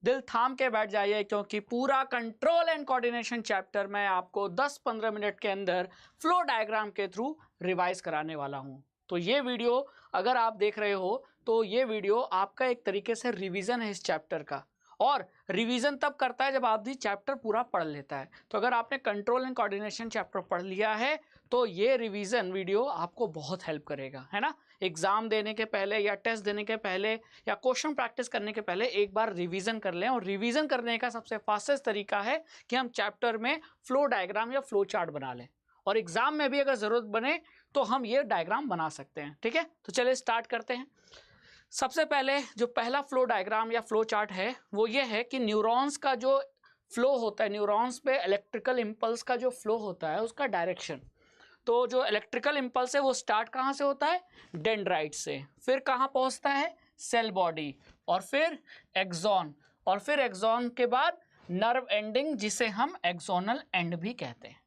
दिल थाम के बैठ जाइए, क्योंकि पूरा कंट्रोल एंड कोऑर्डिनेशन चैप्टर मैं आपको 10-15 मिनट के अंदर फ्लो डायग्राम के थ्रू रिवाइज कराने वाला हूँ। तो ये वीडियो अगर आप देख रहे हो तो ये वीडियो आपका एक तरीके से रिवीजन है इस चैप्टर का, और रिवीजन तब करता है जब आदमी चैप्टर पूरा पढ़ लेता है। तो अगर आपने कंट्रोल एंड कोऑर्डिनेशन चैप्टर पढ़ लिया है तो ये रिवीजन वीडियो आपको बहुत हेल्प करेगा, है ना। एग्जाम देने के पहले या टेस्ट देने के पहले या क्वेश्चन प्रैक्टिस करने के पहले एक बार रिवीजन कर लें। और रिवीजन करने का सबसे फास्टेस्ट तरीका है कि हम चैप्टर में फ्लो डायग्राम या फ्लो चार्ट बना लें, और एग्जाम में भी अगर जरूरत बने तो हम ये डायग्राम बना सकते हैं। ठीक है, तो चलिए स्टार्ट करते हैं। सबसे पहले जो पहला फ्लो डायग्राम या फ्लो चार्ट है वो ये है कि न्यूरॉन्स का जो फ्लो होता है, न्यूरॉन्स पे इलेक्ट्रिकल इम्पल्स का जो फ्लो होता है उसका डायरेक्शन। तो जो इलेक्ट्रिकल इम्पल्स है वो स्टार्ट कहाँ से होता है, डेंड्राइट से, फिर कहाँ पहुँचता है, सेल बॉडी, और फिर एक्सॉन, और फिर एक्सॉन के बाद नर्व एंडिंग जिसे हम एक्सोनल एंड भी कहते हैं।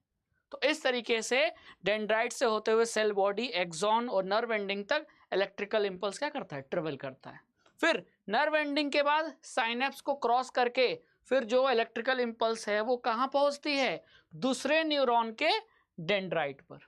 तो इस तरीके से डेंड्राइट से होते हुए सेल बॉडी, एक्सॉन और नर्व एंडिंग तक इलेक्ट्रिकल इंपल्स क्या करता है, ट्रेवल करता है। फिर नर्व एंडिंग के बाद साइनेप्स को क्रॉस करके फिर जो इलेक्ट्रिकल इंपल्स है वो कहाँ पहुंचती है, दूसरे न्यूरॉन के डेंड्राइट पर।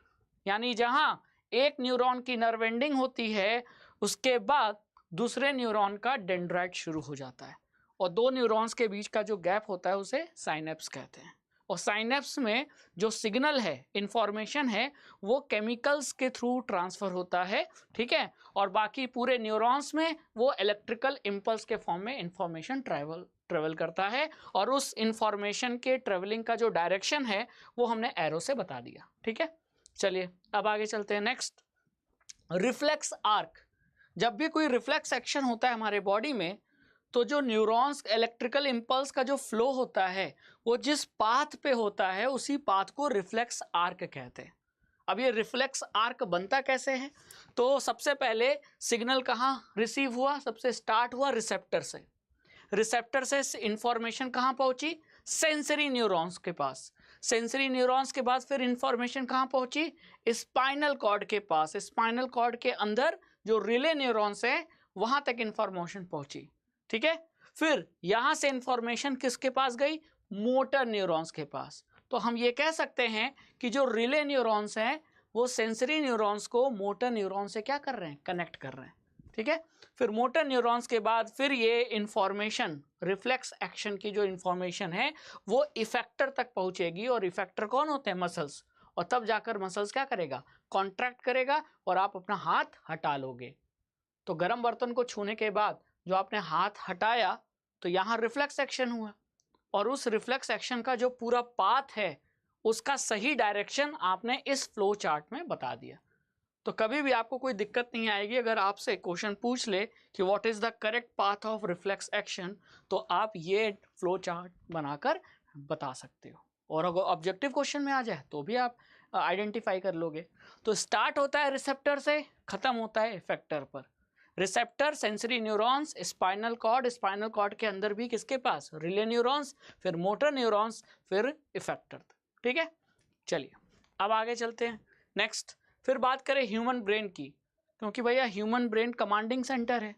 यानी जहां एक न्यूरॉन की नर्व एंडिंग होती है उसके बाद दूसरे न्यूरॉन का डेंड्राइट शुरू हो जाता है, और दो न्यूरॉन्स के बीच का जो गैप होता है उसे साइनेप्स कहते हैं। और साइनेप्स में जो सिग्नल है, इंफॉर्मेशन है, वो केमिकल्स के थ्रू ट्रांसफर होता है। ठीक है, और बाकी पूरे न्यूरॉन्स में वो इलेक्ट्रिकल इंपल्स के फॉर्म में इंफॉर्मेशन ट्रेवल करता है, और उस इंफॉर्मेशन के ट्रेवलिंग का जो डायरेक्शन है वो हमने एरो से बता दिया। ठीक है, चलिए अब आगे चलते हैं। Next, reflex arc. जब भी कोई रिफ्लेक्स एक्शन होता है हमारे बॉडी में तो जो न्यूरॉन्स इलेक्ट्रिकल इंपल्स का जो फ्लो होता है वो जिस पाथ पे होता है उसी पाथ को रिफ्लेक्स आर्क कहते हैं। अब ये रिफ्लेक्स आर्क बनता कैसे है, तो सबसे पहले सिग्नल कहाँ रिसीव हुआ, सबसे स्टार्ट हुआ रिसेप्टर से। रिसेप्टर से इंफॉर्मेशन कहाँ पहुंची, सेंसरी न्यूरॉन्स के पास। सेंसरी न्यूरॉन्स के बाद फिर इंफॉर्मेशन कहाँ पहुंची, स्पाइनल कॉर्ड के पास। स्पाइनल कॉर्ड के अंदर जो रिले न्यूरॉन्स है वहां तक इंफॉर्मेशन पहुंची। ठीक है, फिर यहां से इंफॉर्मेशन किसके पास गई, मोटर न्यूरॉन्स के पास। तो हम ये कह सकते हैं कि जो रिले न्यूरॉन्स हैं वो सेंसरी न्यूरॉन्स को मोटर न्यूरॉन से क्या कर रहे हैं, कनेक्ट कर रहे हैं। ठीक है, फिर मोटर न्यूरॉन्स के बाद फिर ये इंफॉर्मेशन, रिफ्लेक्स एक्शन की जो इंफॉर्मेशन है वो इफेक्टर तक पहुंचेगी, और इफेक्टर कौन होते हैं, मसल्स। और तब जाकर मसल्स क्या करेगा, कॉन्ट्रैक्ट करेगा और आप अपना हाथ हटा लोगे। तो गर्म बर्तन को छूने के बाद जो आपने हाथ हटाया तो यहाँ रिफ्लेक्स एक्शन हुआ, और उस रिफ्लेक्स एक्शन का जो पूरा पाथ है उसका सही डायरेक्शन आपने इस फ्लो चार्ट में बता दिया। तो कभी भी आपको कोई दिक्कत नहीं आएगी अगर आपसे क्वेश्चन पूछ ले कि what is the correct path of reflex action, तो आप ये फ्लो चार्ट बनाकर बता सकते हो। और अगर ऑब्जेक्टिव क्वेश्चन में आ जाए तो भी आप आइडेंटिफाई कर लोगे। तो स्टार्ट होता है रिसेप्टर से, खत्म होता है इफेक्टर पर। Receptor, sensory neurons, spinal cord के अंदर भी किसके पास, रिले न्यूरॉन्स, फिर मोटर न्यूरॉन्स, फिर इफेक्टर। ठीक है, चलिए अब आगे चलते हैं। नेक्स्ट, फिर बात करें ह्यूमन ब्रेन की, क्योंकि भैया ह्यूमन ब्रेन कमांडिंग सेंटर है,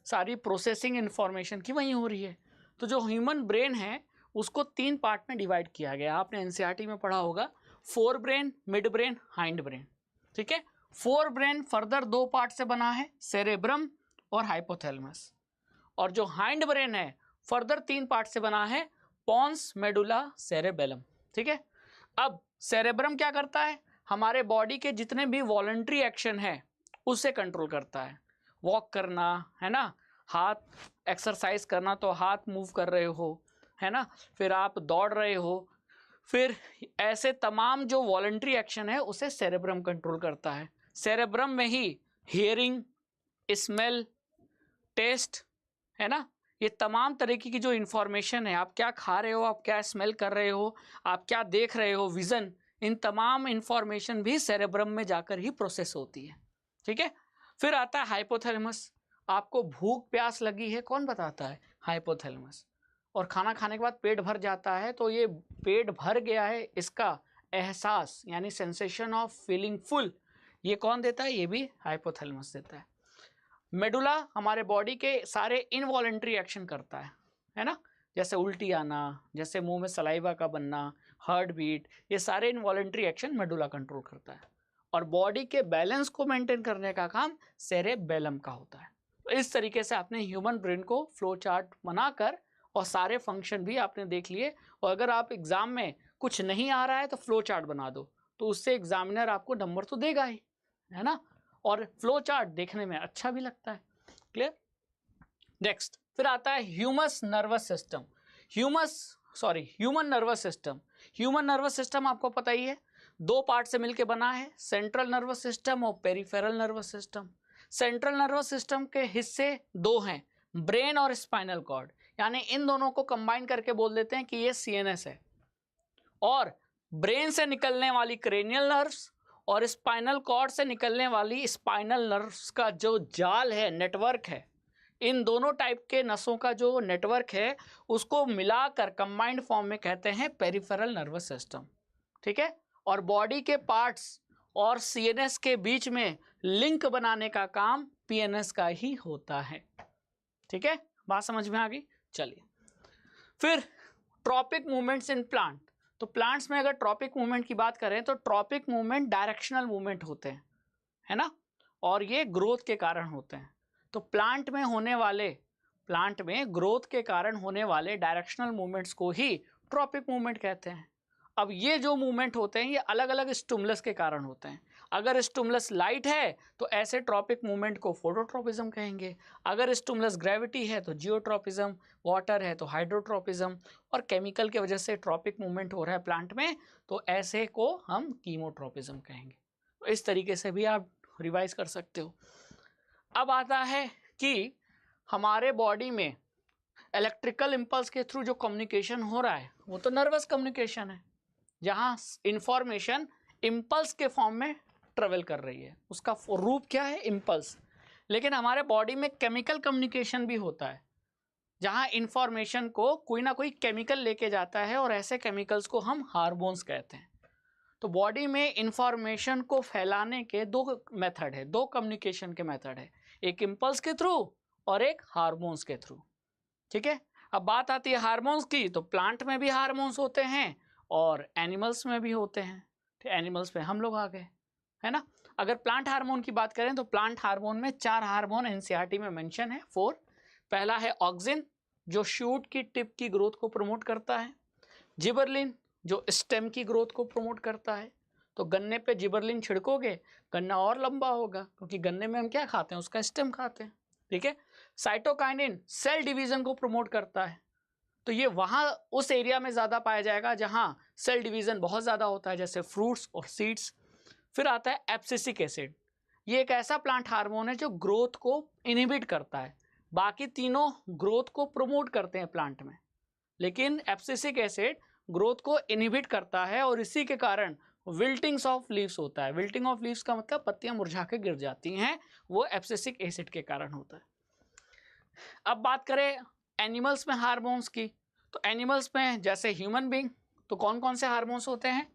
सारी प्रोसेसिंग इंफॉर्मेशन की वहीं हो रही है। तो जो ह्यूमन ब्रेन है उसको 3 पार्ट में डिवाइड किया गया, आपने एनसीईआरटी में पढ़ा होगा, fore brain, mid brain, hind brain. ठीक है, फोर ब्रेन फर्दर 2 पार्ट से बना है, सेरेब्रम और हाइपोथैलेमस, और जो हाइंड ब्रेन है फर्दर 3 पार्ट से बना है, पॉन्स, मेडुला, सेरेबेलम। ठीक है, अब सेरेब्रम क्या करता है, हमारे बॉडी के जितने भी वॉलंटरी एक्शन है उसे कंट्रोल करता है। वॉक करना, है ना, हाथ एक्सरसाइज करना तो हाथ मूव कर रहे हो, है ना, फिर आप दौड़ रहे हो, फिर ऐसे तमाम जो वॉलंटरी एक्शन है उसे सेरेब्रम कंट्रोल करता है। सेरेब्रम में ही हियरिंग, स्मेल, टेस्ट, है ना, ये तमाम तरीके की जो इंफॉर्मेशन है, आप क्या खा रहे हो, आप क्या स्मेल कर रहे हो, आप क्या देख रहे हो, विजन, इन तमाम इंफॉर्मेशन भी सेरेब्रम में जाकर ही प्रोसेस होती है। ठीक है, फिर आता है हाइपोथैलेमस। आपको भूख प्यास लगी है, कौन बताता है, हाइपोथैलेमस। और खाना खाने के बाद पेट भर जाता है तो ये पेट भर गया है इसका एहसास, यानी सेंसेशन ऑफ फीलिंग फुल, ये कौन देता है, ये भी हाइपोथैलेमस देता है। मेडुला हमारे बॉडी के सारे इनवॉलंटरी एक्शन करता है ना, जैसे उल्टी आना, जैसे मुंह में सलाइवा का बनना, हार्ट बीट, ये सारे इनवॉलेंट्री एक्शन मेडुला कंट्रोल करता है। और बॉडी के बैलेंस को मेंटेन करने का काम सेरेबेलम का होता है। तो इस तरीके से आपने ह्यूमन ब्रेन को फ्लो चार्ट बनाकर और सारे फंक्शन भी आपने देख लिए। और अगर आप एग्जाम में कुछ नहीं आ रहा है तो फ्लो चार्ट बना दो, तो उससे एग्जामिनर आपको नंबर तो देगा ही, है ना। और फ्लो चार्ट देखने में अच्छा भी लगता है। क्लियर। नेक्स्ट फिर आता है human nervous system. Human nervous system. Human nervous system आपको पता ही है, दो पार्ट से मिलकर बना है, सेंट्रल नर्वस सिस्टम और peripheral nervous system. Central nervous system के हिस्से दो हैं, ब्रेन और स्पाइनल कॉर्ड, यानी इन दोनों को कंबाइन करके बोल देते हैं कि ये सीएनएस है। और ब्रेन से निकलने वाली क्रेनियल नर्व्स और स्पाइनल कॉर्ड से निकलने वाली स्पाइनल नर्व्स का जो जाल है, नेटवर्क है, इन दोनों टाइप के नसों का जो नेटवर्क है उसको मिलाकर कंबाइंड फॉर्म में कहते हैं पेरिफेरल नर्वस सिस्टम। ठीक है। और बॉडी के पार्ट्स और सीएनएस के बीच में लिंक बनाने का काम पीएनएस का ही होता है। ठीक है, बात समझ में आ गई। चलिए फिर ट्रॉपिक मूवमेंट्स इन प्लांट। तो प्लांट्स में अगर ट्रॉपिक मूवमेंट की बात करें तो ट्रॉपिक मूवमेंट डायरेक्शनल मूवमेंट होते हैं, है ना, और ये ग्रोथ के कारण होते हैं। तो प्लांट में ग्रोथ के कारण होने वाले डायरेक्शनल मूवमेंट्स को ही ट्रॉपिक मूवमेंट कहते हैं। अब ये जो मूवमेंट होते हैं ये अलग अलग स्टिमुलस के कारण होते हैं। अगर स्टिमुलस लाइट है तो ऐसे ट्रॉपिक मूवमेंट को फोटोट्रॉपिज्म कहेंगे, अगर स्टिमुलस ग्रेविटी है तो जियोट्रॉपिज्म, वाटर है तो हाइड्रोट्रॉपिज्म, और केमिकल की वजह से ट्रॉपिक मूवमेंट हो रहा है प्लांट में तो ऐसे को हम कीमोट्रॉपिज्म कहेंगे। तो इस तरीके से भी आप रिवाइज कर सकते हो। अब आता है कि हमारे बॉडी में इलेक्ट्रिकल इम्पल्स के थ्रू जो कम्युनिकेशन हो रहा है वो तो नर्वस कम्युनिकेशन है, जहाँ इंफॉर्मेशन इम्पल्स के फॉर्म में ट्रेवल कर रही है, उसका रूप क्या है, इम्पल्स। लेकिन हमारे बॉडी में केमिकल कम्युनिकेशन भी होता है, जहाँ इंफॉर्मेशन को कोई ना कोई केमिकल लेके जाता है और ऐसे केमिकल्स को हम हार्मोन्स कहते हैं। तो बॉडी में इंफॉर्मेशन को फैलाने के दो मेथड है, दो कम्युनिकेशन के मेथड है, एक इम्पल्स के थ्रू और एक हार्मोन्स के थ्रू। ठीक है। अब बात आती है हार्मोन्स की, तो प्लांट में भी हार्मोन्स होते हैं और एनिमल्स में भी होते हैं। तो एनिमल्स में हम लोग आ गए, है ना। अगर प्लांट हार्मोन की बात करें तो प्लांट हार्मोन में 4 हार्मोन एनसीईआरटी में मेंशन है, 4। पहला है ऑक्सिन जो शूट की टिप की ग्रोथ को प्रमोट करता है, जिबरलिन जो स्टेम की ग्रोथ को प्रमोट करता है। तो गन्ने पे जिबरलिन छिड़कोगे गन्ना और लंबा होगा, क्योंकि गन्ने में हम क्या खाते हैं, उसका स्टेम खाते हैं। ठीक है। साइटोकाइनिन सेल डिवीजन को प्रमोट करता है, तो ये वहाँ उस एरिया में ज़्यादा पाया जाएगा जहाँ सेल डिवीज़न बहुत ज़्यादा होता है, जैसे फ्रूट्स और सीड्स। फिर आता है एब्सिसिक एसिड, ये एक ऐसा प्लांट हार्मोन है जो ग्रोथ को इनहिबिट करता है। बाकी तीनों ग्रोथ को प्रमोट करते हैं प्लांट में, लेकिन एब्सिसिक एसिड ग्रोथ को इनहिबिट करता है और इसी के कारण विल्टिंग्स ऑफ लीव्स होता है। विल्टिंग ऑफ लीव्स का मतलब पत्तियां मुरझा के गिर जाती हैं, वो एब्सिसिक एसिड के कारण होता है। अब बात करें एनिमल्स में हार्मोन्स की, तो एनिमल्स में जैसे ह्यूमन बीइंग तो कौन कौन से हार्मोन्स होते हैं,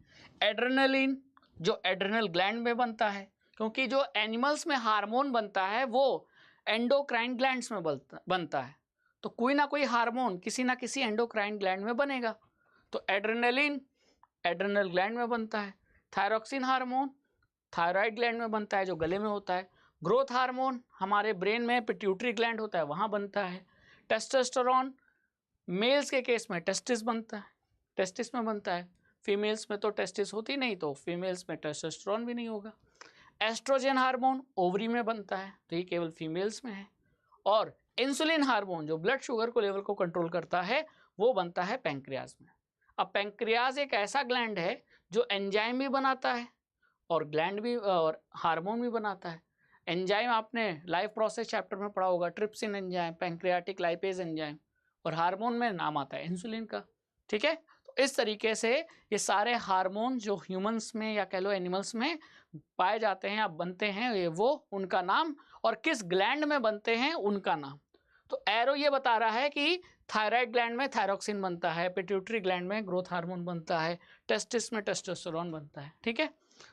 एड्रेनलिन जो एड्रेनल ग्लैंड में बनता है, क्योंकि जो एनिमल्स में हार्मोन बनता है वो एंडोक्राइन ग्लैंड्स में बनता है, तो कोई ना कोई हार्मोन किसी ना किसी एंडोक्राइन ग्लैंड में बनेगा। तो एड्रेनलिन एड्रेनल ग्लैंड में बनता है, थायरोक्सिन हार्मोन थायराइड ग्लैंड में बनता है जो गले में होता है, ग्रोथ हार्मोन हमारे ब्रेन में पिट्यूटरी ग्लैंड होता है वहाँ बनता है, टेस्टोस्टेरोन मेल्स के केस में टेस्टिस बनता है, टेस्टिस में बनता है, फीमेल्स में तो टेस्टिस होती नहीं तो फीमेल्स में टेस्टोस्टेरोन भी नहीं होगा। एस्ट्रोजन हार्मोन ओवरी में बनता है, तो ये केवल फीमेल्स में है। और इंसुलिन हार्मोन जो ब्लड शुगर को लेवल को कंट्रोल करता है वो बनता है पैंक्रियाज में। अब पैंक्रियाज एक ऐसा ग्लैंड है जो एंजाइम भी बनाता है और ग्लैंड भी और हार्मोन भी बनाता है। एंजाइम आपने लाइफ प्रोसेस चैप्टर में पढ़ा होगा, trypsin enzyme, pancreatic lipase enzyme, और हार्मोन में नाम आता है इंसुलिन का। ठीक है। तो इस तरीके से ये सारे हार्मोन जो ह्यूमंस में या कह लो एनिमल्स में पाए जाते हैं या बनते हैं, ये वो उनका नाम और किस ग्लैंड में बनते हैं उनका नाम। तो एरो ये बता रहा है कि थायराइड ग्लैंड में थायरोक्सिन बनता है, पिट्यूटरी ग्लैंड में ग्रोथ हार्मोन बनता है, टेस्टिस में टेस्टोस्टेरोन बनता है। ठीक है।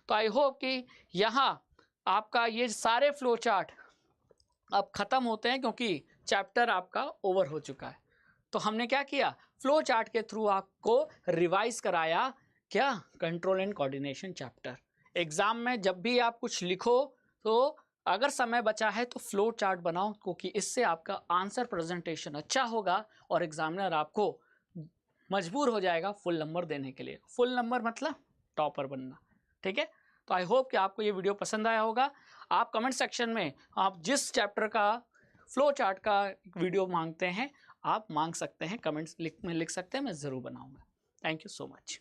तो आई होप कि यहाँ आपका ये सारे फ्लो चार्ट अब ख़त्म होते हैं क्योंकि चैप्टर आपका ओवर हो चुका है। तो हमने क्या किया, फ्लो चार्ट के थ्रू आपको रिवाइज कराया क्या, control and coordination chapter. Exam में जब भी आप कुछ लिखो तो अगर समय बचा है तो फ्लो चार्ट बनाओ, क्योंकि इससे आपका आंसर प्रेजेंटेशन अच्छा होगा और एग्जामिनर आपको मजबूर हो जाएगा फुल नंबर देने के लिए। फुल नंबर मतलब टॉपर बनना, ठीक है। तो आई होप कि आपको ये वीडियो पसंद आया होगा। आप कमेंट सेक्शन में आप जिस चैप्टर का फ्लो चार्ट का वीडियो मांगते हैं आप मांग सकते हैं, कमेंट्स में लिख सकते हैं, मैं ज़रूर बनाऊंगा। Thank you so much.